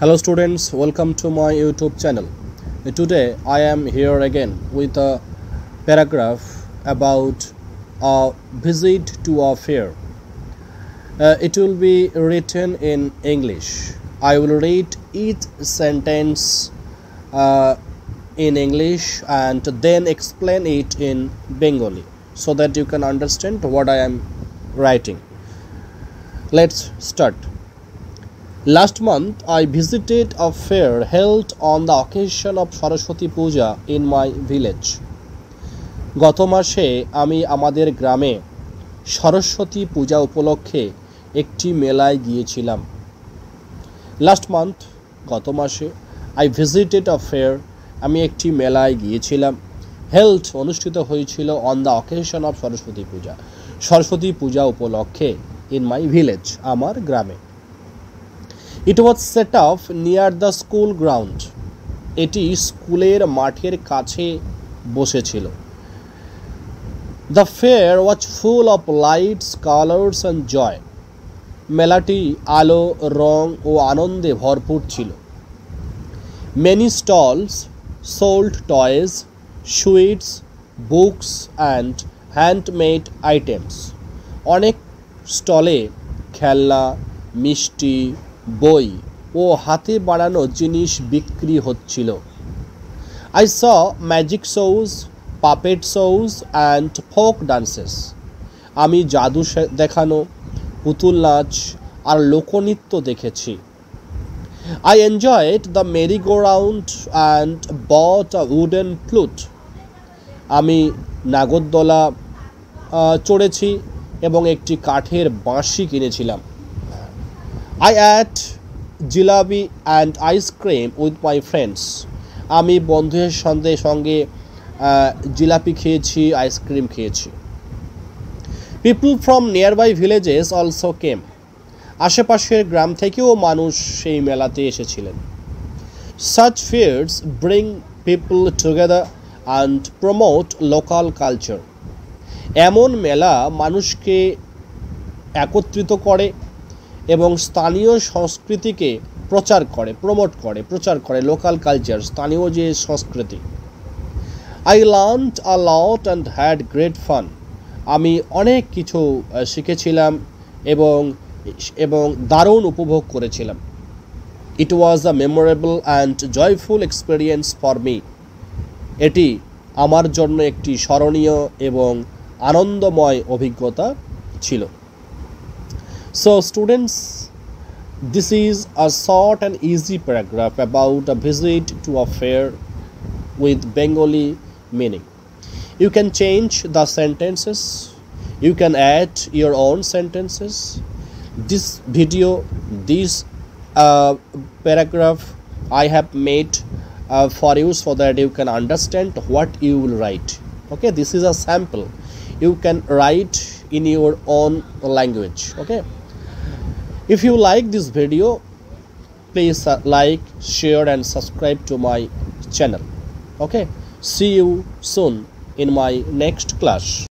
Hello students, welcome to my YouTube channel. Today I am here again with a paragraph about a visit to a fair. It will be written in English. I will read each sentence in English and then explain it in Bengali so that you can understand what I am writing. Let's start. Last month, I visited a fair held on the occasion of Saraswati Puja in my village. গত মাসে আমি আমাদের গ্রামে সরস্বতী পূজা উপলক্ষে একটি মেলায় গিয়েছিলাম। Last month, গত মাসে I visited a fair, আমি একটি মেলায় গিয়েছিলাম। Held অনুষ্ঠিত হয়েছিল on the occasion of Saraswati পূজা, সরস্বতী পূজা উপলক্ষে in my village, আমার গ্রামে। It was set up near the school ground. এটি স্কুলের মাঠের কাছে বসেছিল। The fair was full of lights, colors and joy. মেলাটি আলো, রং ও আনন্দে ভরপুর ছিল। Many stalls sold toys, sweets, books and handmade items. অনেক স্টলে খেলনা, মিষ্টি, বই ও হাতে বানানো জিনিস বিক্রি হচ্ছিল। I saw magic shows, puppet shows and folk dances. আমি জাদু দেখানো, পুতুল নাচ আর লোকনৃত্য দেখেছি। I enjoyed the merry-go-round and bought a wooden flute. আমি নাগরদোলা চড়েছি এবং একটি কাঠের বাঁশি কিনেছিলাম। I ate jalebi and ice cream with my friends. আমি বন্ধুদের সঙ্গে জিলাপি খেয়েছি, আইসক্রিম খেয়েছি। People from nearby villages also came. আশেপাশের গ্রাম থেকেও মানুষ সেই মেলাতে এসেছিলেন। Such fairs bring people together and promote local culture. এমন মেলা মানুষকে একত্রিত করে এবং স্থানীয় সংস্কৃতিকে প্রচার করে লোকাল কালচার, স্থানীয় যে সংস্কৃতি। I learned a lot and had great fun. আমি অনেক কিছু শিখেছিলাম এবং দারুণ উপভোগ করেছিলাম। It was a memorable and joyful experience for me. এটি আমার জন্য একটি স্মরণীয় এবং আনন্দময় অভিজ্ঞতা ছিল। So students, this is a short and easy paragraph about a visit to a fair with Bengali meaning. You can change the sentences, you can add your own sentences. This paragraph I have made for you so that you can understand what you will write. Okay, this is a sample. You can write in your own language. Okay. If you like this video, please like, share and subscribe to my channel. Okay, see you soon in my next class.